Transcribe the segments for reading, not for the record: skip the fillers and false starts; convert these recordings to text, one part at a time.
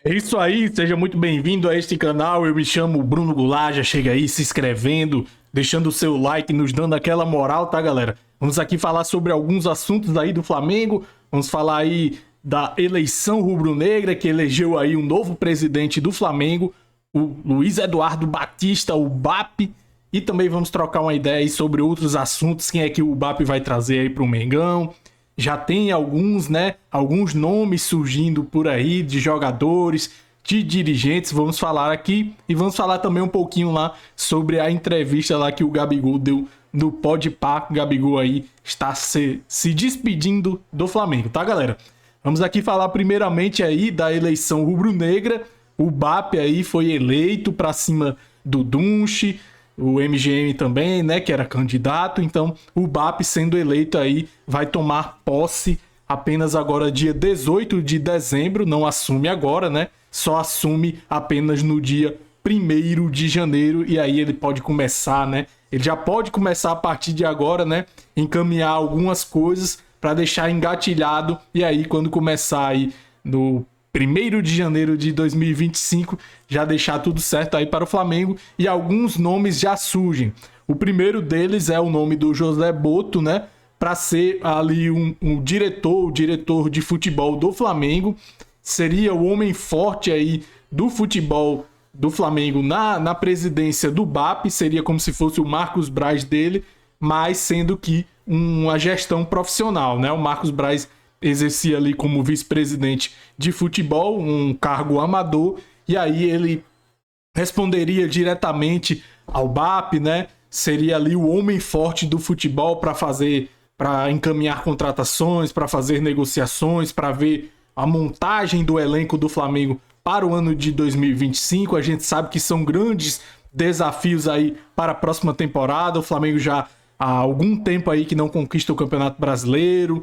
É isso aí, seja muito bem-vindo a este canal. Eu me chamo Bruno Goulart, já chega aí se inscrevendo, deixando o seu like, nos dando aquela moral, tá, galera? Vamos aqui falar sobre alguns assuntos aí do Flamengo. Vamos falar aí da eleição rubro-negra que elegeu aí um novo presidente do Flamengo, o Luiz Eduardo Batista, o BAP. E também vamos trocar uma ideia aí sobre outros assuntos, quem é que o BAP vai trazer aí pro Mengão. Já tem alguns, né? Alguns nomes surgindo por aí de jogadores, de dirigentes. Vamos falar aqui e vamos falar também um pouquinho lá sobre a entrevista lá que o Gabigol deu no Podpah. O Gabigol aí está se despedindo do Flamengo, tá, galera? Vamos aqui falar primeiramente aí da eleição rubro-negra. O BAP aí foi eleito para cima do Dunche, o MGM também, né, que era candidato. Então o BAP sendo eleito aí vai tomar posse apenas agora dia 18 de dezembro, não assume agora, né, só assume apenas no dia 1º de janeiro, e aí ele pode começar, né, ele já pode começar a partir de agora, né, encaminhar algumas coisas para deixar engatilhado, e aí quando começar aí no 1º de janeiro de 2025, já deixar tudo certo aí para o Flamengo, e alguns nomes já surgem. O primeiro deles é o nome do José Boto, né? Para ser ali o diretor de futebol do Flamengo. Seria o homem forte aí do futebol do Flamengo na presidência do BAP, seria como se fosse o Marcos Braz dele, mas sendo que uma gestão profissional, né? O Marcos Braz exercia ali como vice-presidente de futebol, um cargo amador, e aí ele responderia diretamente ao BAP, né? Seria ali o homem forte do futebol para encaminhar contratações, para fazer negociações, para ver a montagem do elenco do Flamengo para o ano de 2025. A gente sabe que são grandes desafios aí para a próxima temporada. O Flamengo já há algum tempo aí que não conquista o Campeonato Brasileiro.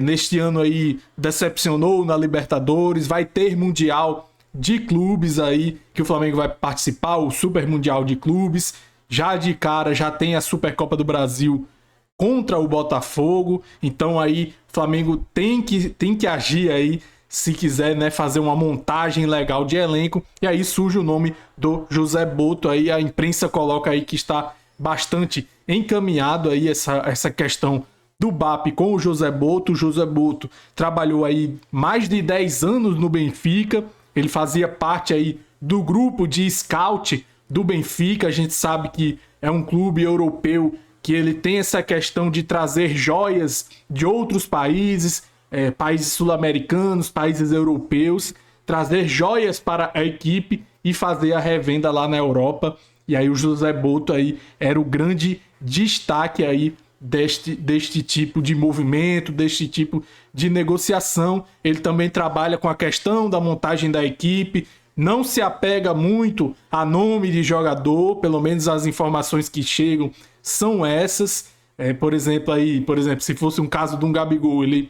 Neste ano aí decepcionou na Libertadores, vai ter Mundial de Clubes aí, que o Flamengo vai participar, o Super Mundial de Clubes. Já de cara, já tem a Supercopa do Brasil contra o Botafogo, então aí o Flamengo tem que agir aí, se quiser, né, fazer uma montagem legal de elenco, e aí surge o nome do José Boto, aí a imprensa coloca aí que está bastante encaminhado aí essa questão do BAP com o José Boto. O José Boto trabalhou aí mais de 10 anos no Benfica, ele fazia parte aí do grupo de scout do Benfica. A gente sabe que é um clube europeu que ele tem essa questão de trazer joias de outros países, países sul-americanos, países europeus, trazer joias para a equipe e fazer a revenda lá na Europa. E aí o José Boto aí era o grande destaque aí deste tipo de movimento, deste tipo de negociação. Ele também trabalha com a questão da montagem da equipe, não se apega muito a nome de jogador, pelo menos as informações que chegam são essas. Por exemplo, se fosse um caso de um Gabigol, ele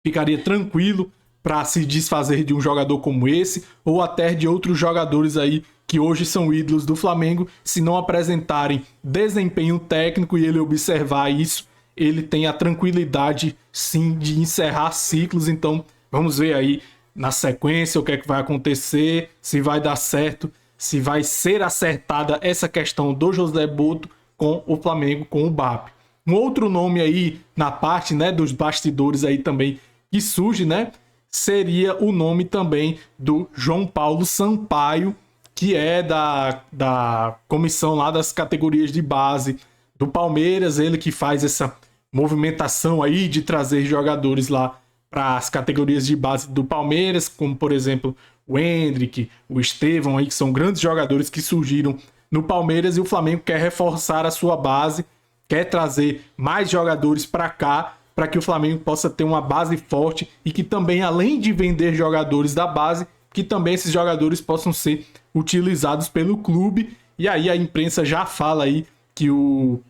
ficaria tranquilo para se desfazer de um jogador como esse, ou até de outros jogadores aí que hoje são ídolos do Flamengo. Se não apresentarem desempenho técnico e ele observar isso, ele tem a tranquilidade, sim, de encerrar ciclos. Então, vamos ver aí na sequência o que é que vai acontecer, se vai dar certo, se vai ser acertada essa questão do José Boto com o Flamengo, com o BAP. Um outro nome aí na parte, né, dos bastidores aí também que surge, né, seria o nome também do João Paulo Sampaio, que é da comissão lá das categorias de base do Palmeiras. Ele que faz essa movimentação aí de trazer jogadores lá para as categorias de base do Palmeiras, como por exemplo o Endrick, o Estevão aí, que são grandes jogadores que surgiram no Palmeiras, e o Flamengo quer reforçar a sua base, quer trazer mais jogadores para cá, para que o Flamengo possa ter uma base forte e que também, além de vender jogadores da base, que também esses jogadores possam ser utilizados pelo clube. E aí a imprensa já fala aí que o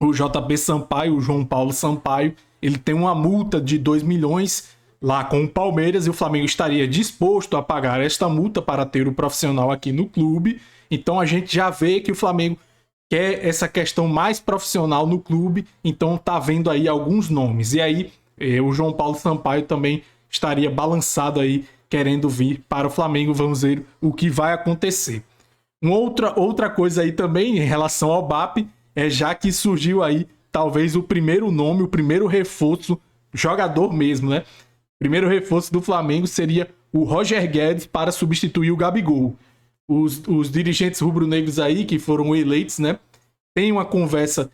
JP Sampaio, o João Paulo Sampaio, ele tem uma multa de 2 milhões lá com o Palmeiras, e o Flamengo estaria disposto a pagar esta multa para ter o profissional aqui no clube. Então a gente já vê que o Flamengo quer essa questão mais profissional no clube, então tá vendo aí alguns nomes. E aí o João Paulo Sampaio também estaria balançado aí querendo vir para o Flamengo. Vamos ver o que vai acontecer. Outra coisa aí também em relação ao BAP é já que surgiu aí talvez o primeiro nome, o primeiro reforço, jogador mesmo, né? O primeiro reforço do Flamengo seria o Roger Guedes para substituir o Gabigol. Os dirigentes rubro-negros aí que foram eleitos, né? Tem uma conversa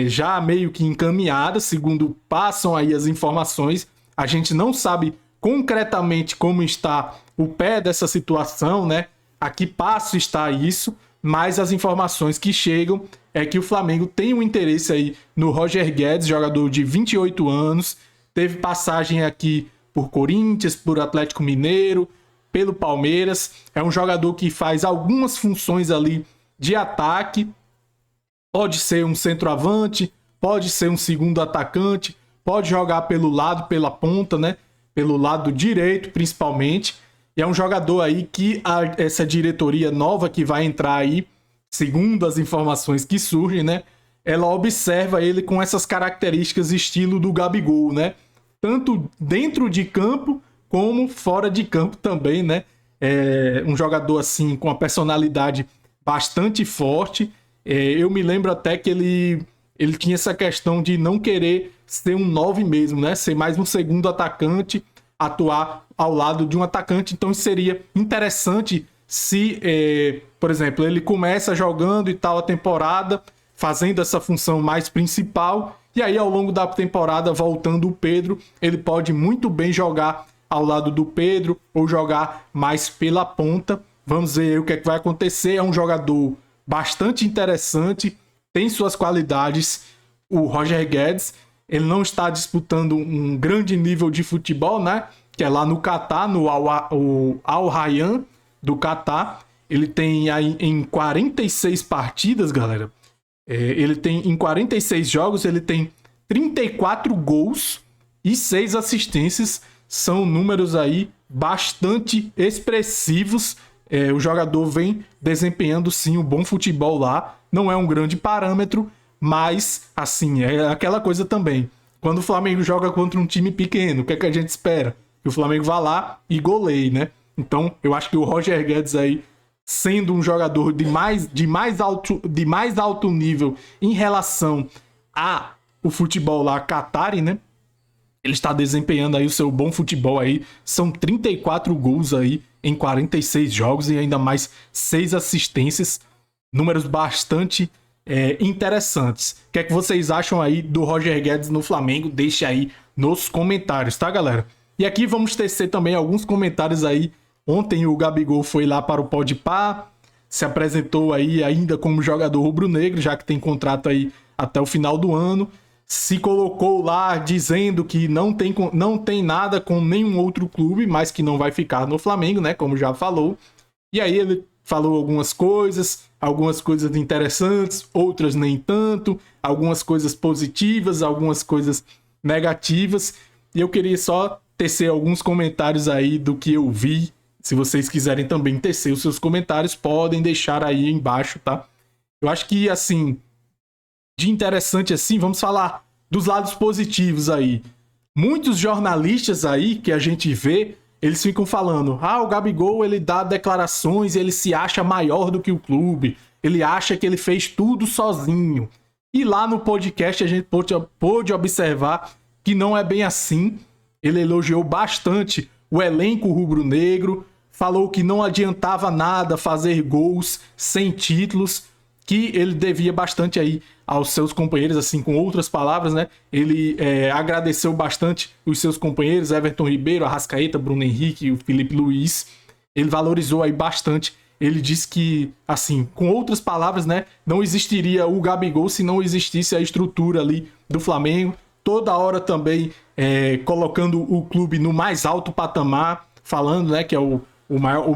já meio que encaminhada, segundo passam aí as informações. A gente não sabe concretamente como está o pé dessa situação, né? A que passo está isso, mas as informações que chegam é que o Flamengo tem um interesse aí no Roger Guedes, jogador de 28 anos, teve passagem aqui por Corinthians, por Atlético Mineiro, pelo Palmeiras, é um jogador que faz algumas funções ali de ataque, pode ser um centroavante, pode ser um segundo atacante, pode jogar pelo lado, pela ponta, né? Pelo lado direito, principalmente. E é um jogador aí que essa diretoria nova que vai entrar aí, segundo as informações que surgem, né? Ela observa ele com essas características estilo do Gabigol, né? Tanto dentro de campo como fora de campo também, né? É um jogador assim com uma personalidade bastante forte. Eu me lembro até que ele tinha essa questão de não querer ser um 9 mesmo, né? Ser mais um segundo atacante, atuar ao lado de um atacante. Então seria interessante se, por exemplo, ele começa jogando e tal a temporada, fazendo essa função mais principal, e aí ao longo da temporada, voltando o Pedro, ele pode muito bem jogar ao lado do Pedro ou jogar mais pela ponta. Vamos ver aí o que é que vai acontecer. É um jogador bastante interessante, tem suas qualidades, o Roger Guedes. Ele não está disputando um grande nível de futebol, né? Que é lá no Catar, no Al Rayyan do Catar. Ele tem aí em 46 partidas, galera. Ele tem em 46 jogos, ele tem 34 gols e 6 assistências. São números aí bastante expressivos. O jogador vem desempenhando sim um bom futebol lá. Não é um grande parâmetro, mas assim, é aquela coisa também. Quando o Flamengo joga contra um time pequeno, o que é que a gente espera? Que o Flamengo vá lá e goleie, né? Então, eu acho que o Roger Guedes aí, sendo um jogador de mais alto nível em relação ao futebol lá Qatari, né? Ele está desempenhando aí o seu bom futebol aí. São 34 gols aí em 46 jogos e ainda mais 6 assistências. Números bastante interessantes. O que é que vocês acham aí do Roger Guedes no Flamengo? Deixe aí nos comentários, tá, galera? E aqui vamos tecer também alguns comentários aí. Ontem o Gabigol foi lá para o Podpah, se apresentou aí ainda como jogador rubro-negro, já que tem contrato aí até o final do ano. Se colocou lá dizendo que não tem nada com nenhum outro clube, mas que não vai ficar no Flamengo, né? Como já falou. E aí ele falou algumas coisas interessantes, outras nem tanto, algumas coisas positivas, algumas coisas negativas. E eu queria só tecer alguns comentários aí do que eu vi. Se vocês quiserem também tecer os seus comentários, podem deixar aí embaixo, tá? Eu acho que, assim, de interessante assim, vamos falar dos lados positivos aí. Muitos jornalistas aí que a gente vê, eles ficam falando: o Gabigol, ele dá declarações, ele se acha maior do que o clube, ele acha que ele fez tudo sozinho. E lá no podcast a gente pôde observar que não é bem assim. Ele elogiou bastante o elenco rubro-negro, falou que não adiantava nada fazer gols sem títulos, que ele devia bastante aí aos seus companheiros, assim, com outras palavras, né? Ele agradeceu bastante os seus companheiros, Everton Ribeiro, Arrascaeta, Bruno Henrique e o Felipe Luiz. Ele valorizou aí bastante. Ele disse que, assim, com outras palavras, né? Não existiria o Gabigol se não existisse a estrutura ali do Flamengo. Toda hora também colocando o clube no mais alto patamar, falando, né, que é o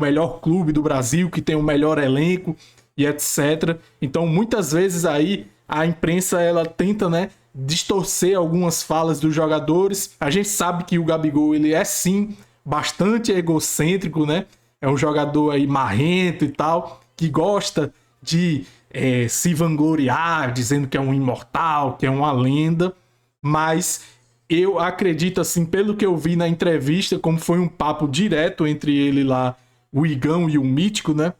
melhor clube do Brasil, que tem o melhor elenco e etc. Então, muitas vezes aí a imprensa ela tenta, né, distorcer algumas falas dos jogadores. A gente sabe que o Gabigol, ele é sim bastante egocêntrico, né? É um jogador aí marrento e tal, que gosta de se vangloriar, dizendo que é um imortal, que é uma lenda. Mas eu acredito, assim, pelo que eu vi na entrevista, como foi um papo direto entre ele lá, o Igão e o Mítico, né?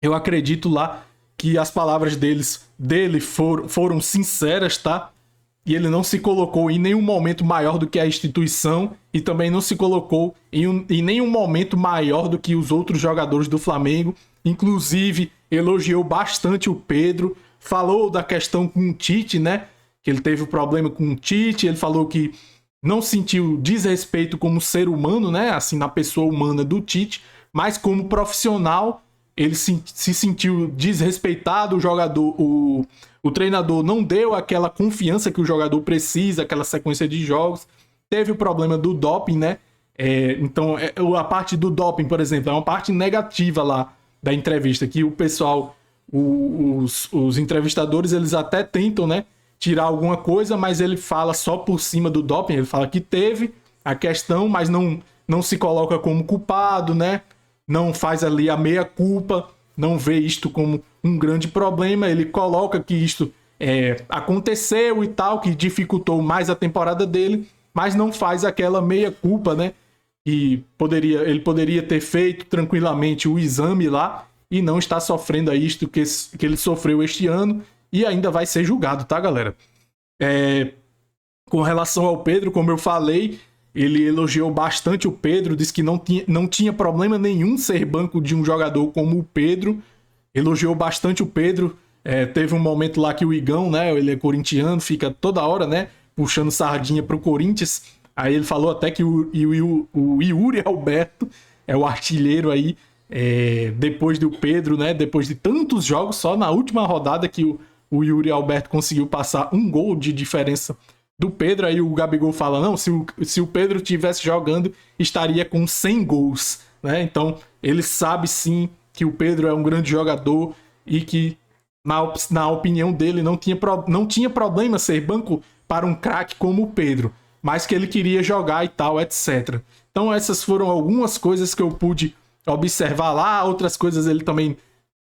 Eu acredito lá que as palavras dele foram sinceras, tá? E ele não se colocou em nenhum momento maior do que a instituição e também não se colocou em nenhum momento maior do que os outros jogadores do Flamengo. Inclusive, elogiou bastante o Pedro, falou da questão com o Tite, né? Que ele teve um problema com o Tite, ele falou que não sentiu desrespeito como ser humano, né? Assim, na pessoa humana do Tite, mas como profissional, ele se sentiu desrespeitado, o treinador não deu aquela confiança que o jogador precisa, aquela sequência de jogos. Teve o problema do doping, né? Então, a parte do doping, por exemplo, é uma parte negativa lá da entrevista, que o pessoal, os entrevistadores, eles até tentam, né, tirar alguma coisa, mas ele fala só por cima do doping. Ele fala que teve a questão, mas não se coloca como culpado, né? Não faz ali a meia-culpa, não vê isto como um grande problema. Ele coloca que isto aconteceu e tal, que dificultou mais a temporada dele, mas não faz aquela meia-culpa, né? E ele poderia ter feito tranquilamente o exame lá e não está sofrendo a isto que ele sofreu este ano e ainda vai ser julgado, tá, galera? Com relação ao Pedro, como eu falei, ele elogiou bastante o Pedro, disse que não tinha problema nenhum ser banco de um jogador como o Pedro. Elogiou bastante o Pedro. Teve um momento lá que o Igão, né, ele é corintiano, fica toda hora, né, puxando sardinha pro Corinthians. Aí ele falou até que o Yuri Alberto é o artilheiro aí, depois do Pedro, né, depois de tantos jogos, só na última rodada que o Yuri Alberto conseguiu passar um gol de diferença do Pedro. Aí o Gabigol fala, não, se o Pedro estivesse jogando, estaria com 100 gols, né? Então, ele sabe sim que o Pedro é um grande jogador e que, na opinião dele, não tinha problema ser banco para um craque como o Pedro, mas que ele queria jogar e tal, etc. Então, essas foram algumas coisas que eu pude observar lá. Outras coisas ele também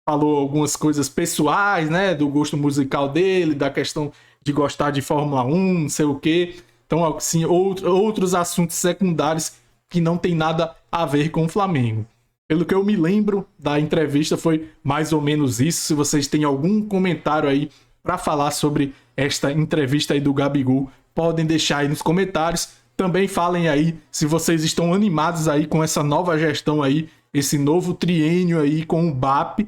falou, algumas coisas pessoais, né, do gosto musical dele, da questão de gostar de Fórmula 1, não sei o quê. Então, assim, outros assuntos secundários que não tem nada a ver com o Flamengo. Pelo que eu me lembro da entrevista, foi mais ou menos isso. Se vocês têm algum comentário aí para falar sobre esta entrevista aí do Gabigol, podem deixar aí nos comentários. Também falem aí se vocês estão animados aí com essa nova gestão aí, esse novo triênio aí com o BAP.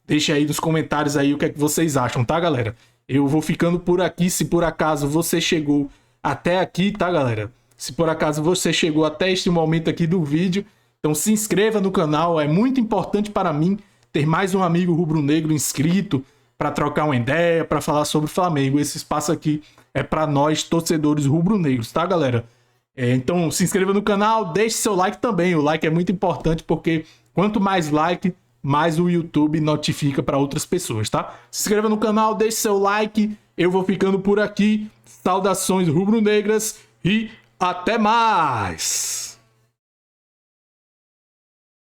Deixa aí nos comentários aí o que é que vocês acham, tá, galera? Eu vou ficando por aqui. Se por acaso você chegou até aqui, tá, galera? Se por acaso você chegou até este momento aqui do vídeo, então se inscreva no canal. É muito importante para mim ter mais um amigo rubro-negro inscrito para trocar uma ideia, para falar sobre o Flamengo. Esse espaço aqui é para nós, torcedores rubro-negros, tá, galera? Então se inscreva no canal, deixe seu like também. O like é muito importante porque quanto mais like, mais o YouTube notifica para outras pessoas, tá? Se inscreva no canal, deixe seu like. Eu vou ficando por aqui. Saudações rubro-negras e até mais!